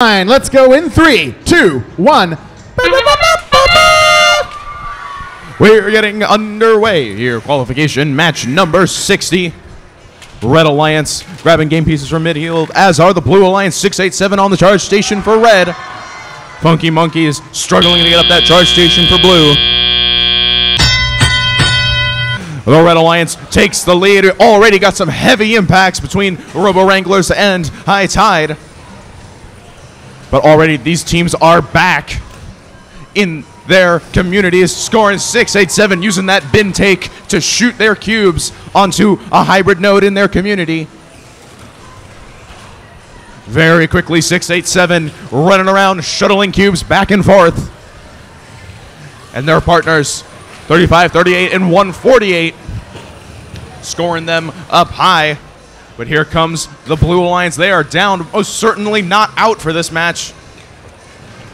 Let's go in 3, 2, 1. We're getting underway here. Qualification match number 60. Red Alliance grabbing game pieces from midfield, as are the Blue Alliance. 687 on the charge station for red. Funky Monkeys struggling to get up that charge station for blue. The Red Alliance takes the lead. Already got some heavy impacts between Robo Wranglers and High Tide. But already these teams are back in their communities, scoring 687, using that bin take to shoot their cubes onto a hybrid node in their community. Very quickly, 687 running around, shuttling cubes back and forth. And their partners, 35, 38, and 148, scoring them up high. But here comes the Blue Alliance. They are down, most certainly not out for this match.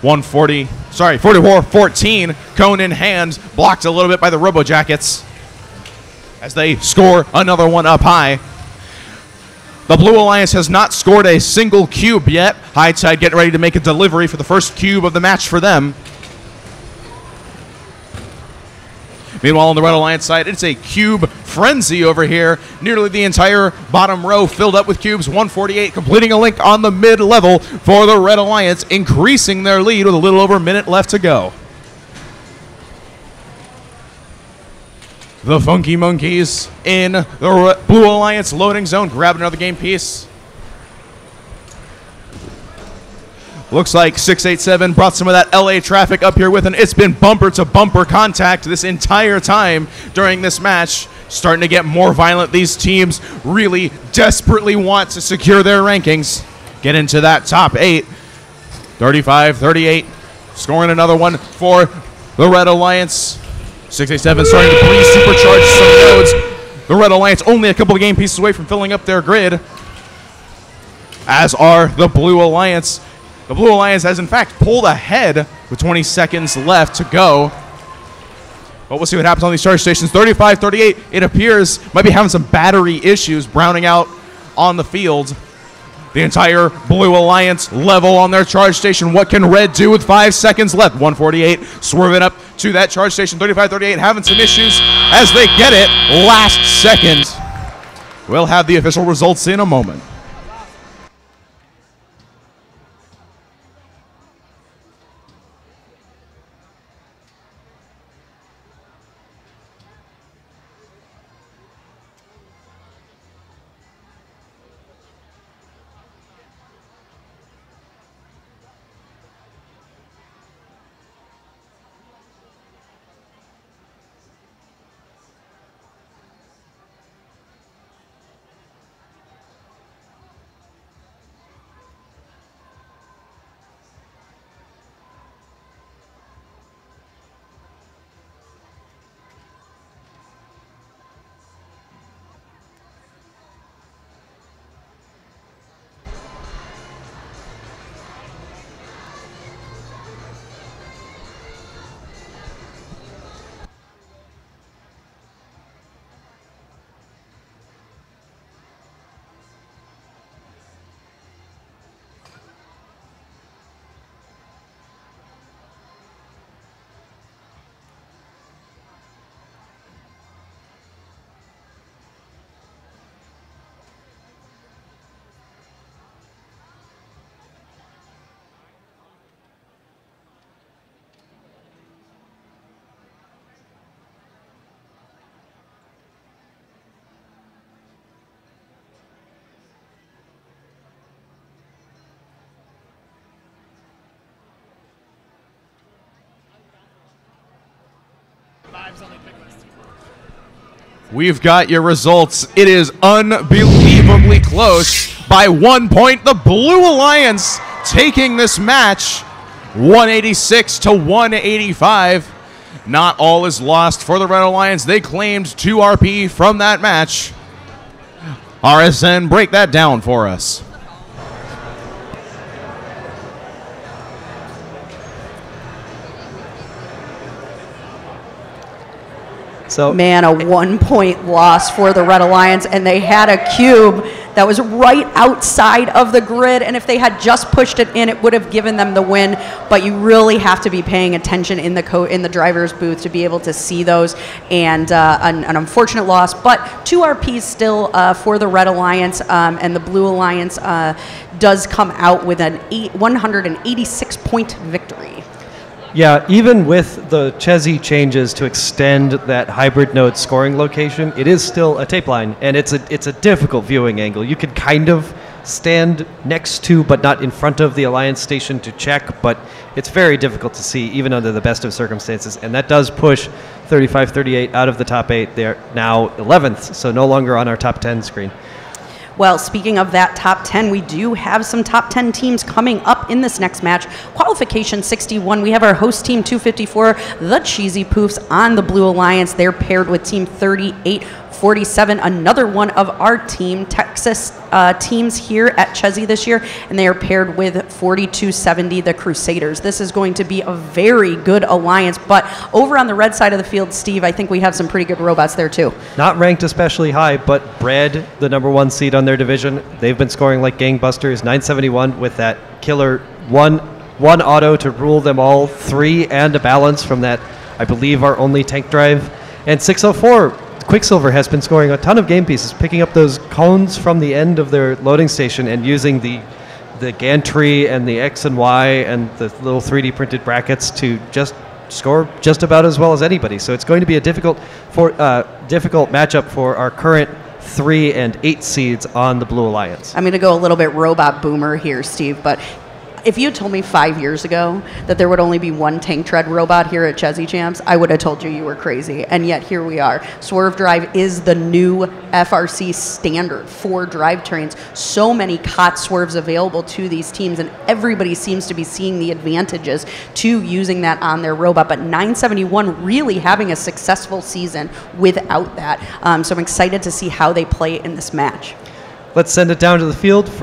44-14, cone in hand, blocked a little bit by the Robo Jackets as they score another one up high. The Blue Alliance has not scored a single cube yet. High Tide getting ready to make a delivery for the first cube of the match for them. Meanwhile, on the Red Alliance side, it's a cube frenzy over here. Nearly the entire bottom row filled up with cubes. 148 completing a link on the mid-level for the Red Alliance, increasing their lead with a little over a minute left to go. The Funky Monkeys in the Blue Alliance loading zone, grabbing another game piece. Looks like 687 brought some of that LA traffic up here with, and it's been bumper-to-bumper contact this entire time during this match. Starting to get more violent. These teams really desperately want to secure their rankings. Get into that top 8. 35-38. Scoring another one for the Red Alliance. 687 starting to pre-supercharge some nodes. The Red Alliance only a couple of game pieces away from filling up their grid, as are the Blue Alliance. The Blue Alliance has, in fact, pulled ahead with 20 seconds left to go. But we'll see what happens on these charge stations. 35-38, it appears, might be having some battery issues, browning out on the field. The entire Blue Alliance level on their charge station. What can red do with 5 seconds left? 148 swerving up to that charge station. 35-38 having some issues as they get it last second. We'll have the official results in a moment. We've got your results. It is unbelievably close. By 1 point, the Blue Alliance taking this match 186 to 185. Not all is lost for the Red Alliance. They claimed 2 RP from that match. RSN, break that down for us. So, man, a 1 point loss for the Red Alliance, and they had a cube that was right outside of the grid, and if they had just pushed it in, it would have given them the win. But you really have to be paying attention in the driver's booth to be able to see those, and an unfortunate loss, but 2 RPs still for the Red Alliance, and the Blue Alliance does come out with an 186-point victory. Yeah, even with the Chezy changes to extend that hybrid node scoring location, it is still a tape line, and it's a difficult viewing angle. You could kind of stand next to, but not in front of the Alliance station to check, but it's very difficult to see, even under the best of circumstances, and that does push 35-38 out of the top 8. They're now 11th, so no longer on our top 10 screen. Well, speaking of that top 10, we do have some top 10 teams coming up in this next match. Qualification 61, we have our host team 254, the Chezy Poofs on the Blue Alliance. They're paired with team 3847, another one of our team Texas teams here at Chezy this year, and they are paired with 4270, the Crusaders. This is going to be a very good alliance, but over on the red side of the field, Steve, I think we have some pretty good robots there too. Not ranked especially high, but Bread, the #1 seed on their division, they've been scoring like gangbusters. 971 with that killer one auto to rule them all, 3 and a balance from that, I believe, our only tank drive. And 604, Quicksilver has been scoring a ton of game pieces, picking up those cones from the end of their loading station and using the gantry and the X and Y and the little 3D printed brackets to just score just about as well as anybody. So it's going to be a difficult matchup for our current 3 and 8 seeds on the Blue Alliance. I'm going to go a little bit robot boomer here, Steve, but if you told me 5 years ago that there would only be 1 tank tread robot here at Chezy Champs, I would have told you you were crazy, and yet here we are. Swerve drive is the new FRC standard for drivetrains. So many COT swerves available to these teams, and everybody seems to be seeing the advantages to using that on their robot, but 971 really having a successful season without that. So I'm excited to see how they play in this match. Let's send it down to the field for